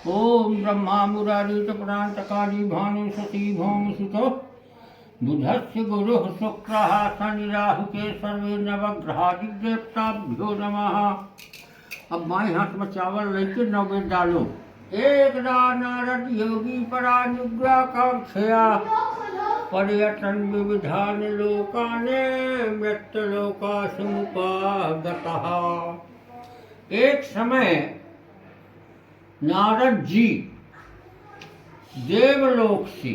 ओम ब्रह्मा मुरारी च प्रान्तकाली भानु शशि भौमसुतो बुधस्य गुरुः शुक्रः शनि राहु के सर्वे नवग्रहादिदेवताभ्यो नमः। अब बाएं हाथ में चावल लेके नवेद डालो। एकदा नारद योगी परानुग्रह कांक्षया पर्यटन विविधान लोकाने मृत्युलोका समुपागतः। एक समय नारद जी देवलोक से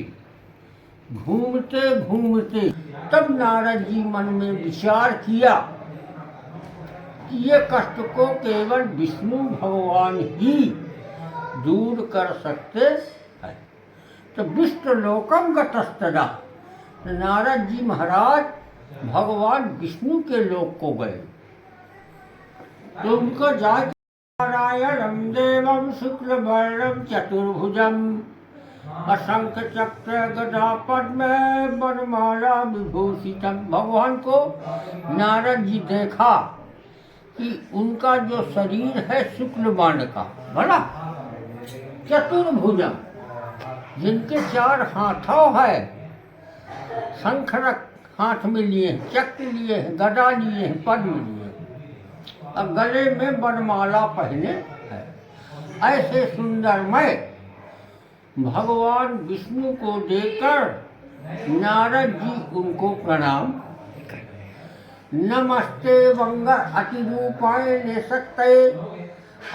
घूमते घूमते तब नारद जी मन में विचार किया कि ये कष्ट को केवल विष्णु भगवान ही दूर कर सकते हैं। तो विष्णुलोकम गतस्तदा, नारद जी महाराज भगवान विष्णु के लोक को गए। तो उनको जाके नारायणं देवं शुक्लवर्णं चतुर्भुजं असंख्य चक्र गदा पद्म वनमाला विभूषितम। भगवान को नारद जी देखा कि उनका जो शरीर है शुक्ल वर्ण का बड़ा चतुर्भुजम, जिनके चार हाथों है, शंख हाथ में लिए हैं, चक्र लिए हैं, गदा लिए हैं, पद्म लिए हैं, और गले में वनमाला पहने है। ऐसे सुंदरमय भगवान विष्णु को देखकर नारद जी उनको प्रणाम। नमस्ते वंग अतिरूपाय निशक्ते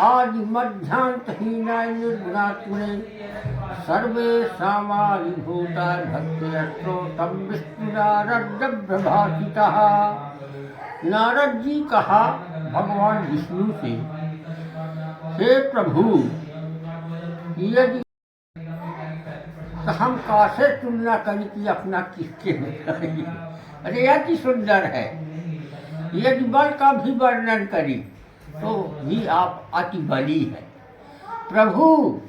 आदि मध्यांतहीनाय निर्गुणात्मने सर्वे सामाविभूता भक्त्यर्थो तम विष्णुनारद प्रभासितः। नारद जी कहा भगवान विष्णु से, हे प्रभु, यदि तो हम कासे तुलना करें कि अपना किसके में। अरे अति सुंदर है। यदि बल का भी वर्णन करें तो भी आप अति बली है। प्रभु,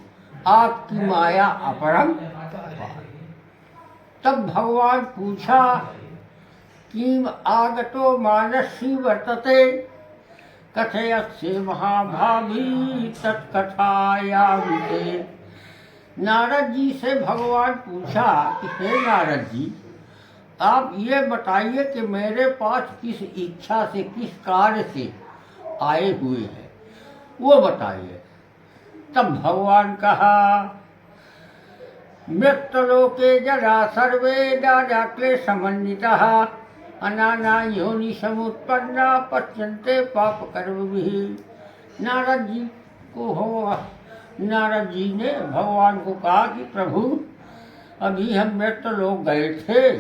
आपकी माया अपरम। तब भगवान पूछा कि आगतो मानसी वर्तते कथयस्य महाभावी तत्कथाया विषे। नारद जी से भगवान पूछा कि हे नारद जी, आप ये बताइए कि मेरे पास किस इच्छा से, किस कार्य से आए हुए हैं, वो बताइए। तब भगवान कहा, मृत्युलोके जरा सर्वे दादाक्ले समन्वितः अनाना योनि समुत्पन्ना पच्यन्ते पाप कर्मभिः। नारद जी को हो नारद जी ने भगवान को कहा कि प्रभु, अभी हम मृत्युलोक गए थे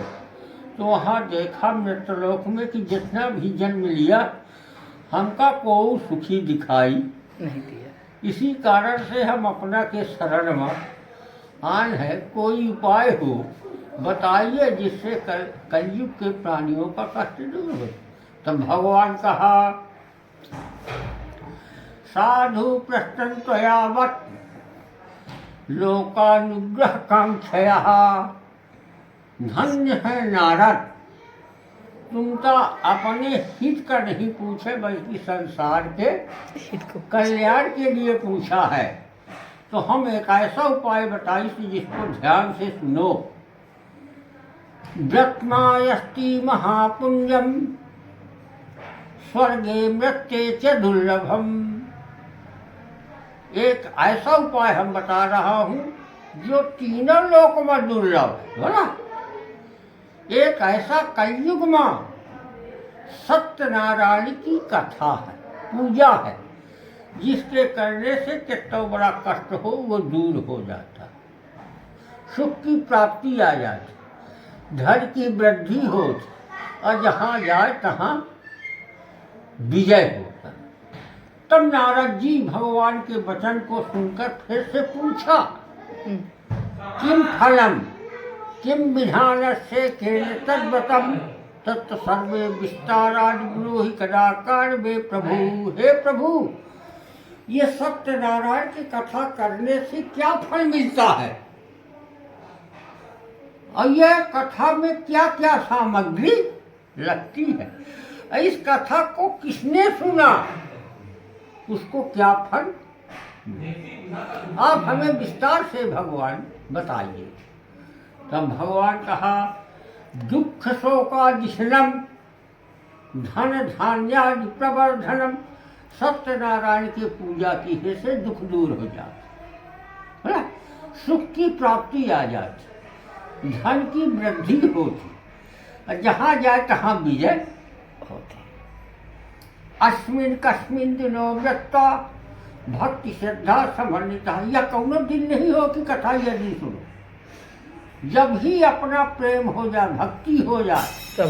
तो वहाँ देखा मृत्युलोक में कि जितना भी जन्म लिया हमका कोई सुखी दिखाई नहीं दिया। इसी कारण से हम अपना के शरण में आन है। कोई उपाय हो बताइए जिससे कलयुग के प्राणियों का कष्ट दूर हो। तब भगवान कहा, साधु प्रश्न त्वयावत् लोकानुग्रह कांक्षया। धन्य है नारद, तुम तो अपने हित का नहीं पूछे बल्कि संसार के कल्याण के लिए पूछा है। तो हम एक ऐसा उपाय बताइए जिसको ध्यान से सुनो। ब्रह्मायस्ति महापुण्यम स्वर्गे मृत्ये च दुर्लभम। एक ऐसा उपाय हम बता रहा हूँ जो तीनों लोक में दुर्लभ है ना। एक ऐसा कलयुग में सत्यनारायण की कथा है, पूजा है, जिसके करने से कितना बड़ा कष्ट हो वो दूर हो जाता, सुख की प्राप्ति आ जाती, धन की वृद्धि होती, और जहाँ जाए तहाँ विजय होता। तब नारद जी भगवान के वचन को सुनकर फिर से पूछा, किम फलम किम विधानस्य केन तद्व्रतम तत् सर्वे विस्ताराद ब्रूहि कदाकार वे प्रभु। हे प्रभु, ये सत्यनारायण की कथा करने से क्या फल मिलता है, और यह कथा में क्या क्या सामग्री लगती है, इस कथा को किसने सुना उसको क्या फल आप हमें विस्तार से भगवान बताइए। तब भगवान कहा, दुख शोकादिशनम धन धान्यादि प्रवर्धनम, सत्यनारायण की पूजा की है से दुख दूर हो जाता है, सुख की प्राप्ति आ जाती, धन की वृद्धि होती, और जहाँ जाए तहाँ विजय होती। अस्मिन कस्मिन दिनो व्यक्ता भक्ति श्रद्धा समन्विता, या कौनो दिन नहीं हो कि कथा यदि सुनो, जब ही अपना प्रेम हो जाए, भक्ति हो जाए, तब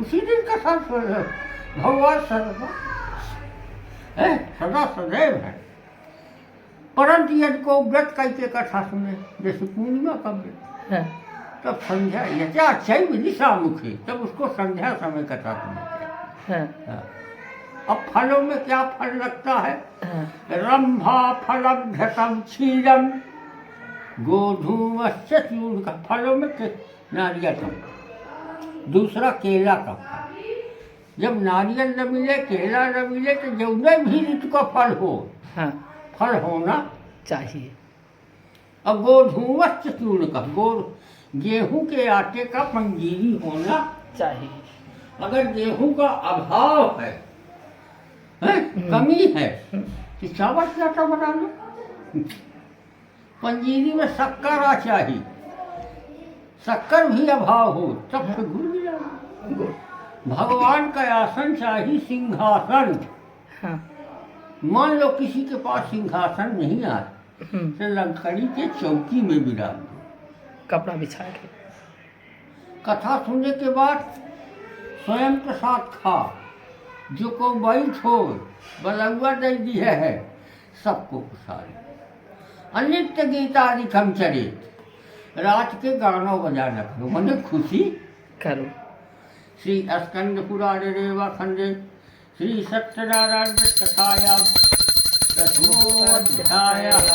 उसी दिन कथा सुनो। भगवान सर्व है, सदा सदैव है। परंतु यदि को व्रत करके कथा सुने, जैसे पूर्णिमा का व्रत, तब संध्या यचा चैव निशा मुखी, तब उसको संध्या समय कथा सुनते। अब फलों में क्या फल लगता है? रंभा फलम घटम क्षीरम गोधूमस्य चूर्ण का, फलों में नारियल का, दूसरा केला का फल। जब नारियल न मिले, केला न मिले, तो जौने भी ऋतु का फल हो, फल होना चाहिए। अब गोधूमस्य चूर्ण का, गेहूं के आटे का पंजीरी होना चाहिए। अगर गेहूं का अभाव है, कमी है, तो चावल के आटा बना लो। पंजीरी में शक्कर आ चाहिए, शक्कर भी अभाव हो तब से गुड़ मिला। भगवान का आसन चाहिए, सिंहासन। मान लो किसी के पास सिंहासन नहीं आ, तो लकड़ी के चौकी में बिराज दो, कपड़ा बिछा के। कथा सुनने के बाद स्वयं प्रसाद खा, जो को बैठो बलुआ दे दिया है, सबको प्रसाद। अनित्य गीतादिकम चरित, रात के गाना बजाना करो, मने खुशी करो। श्री स्कंद पुराण रेवा खंडे श्री सत्यनारायण कथाया दशमोऽध्यायः।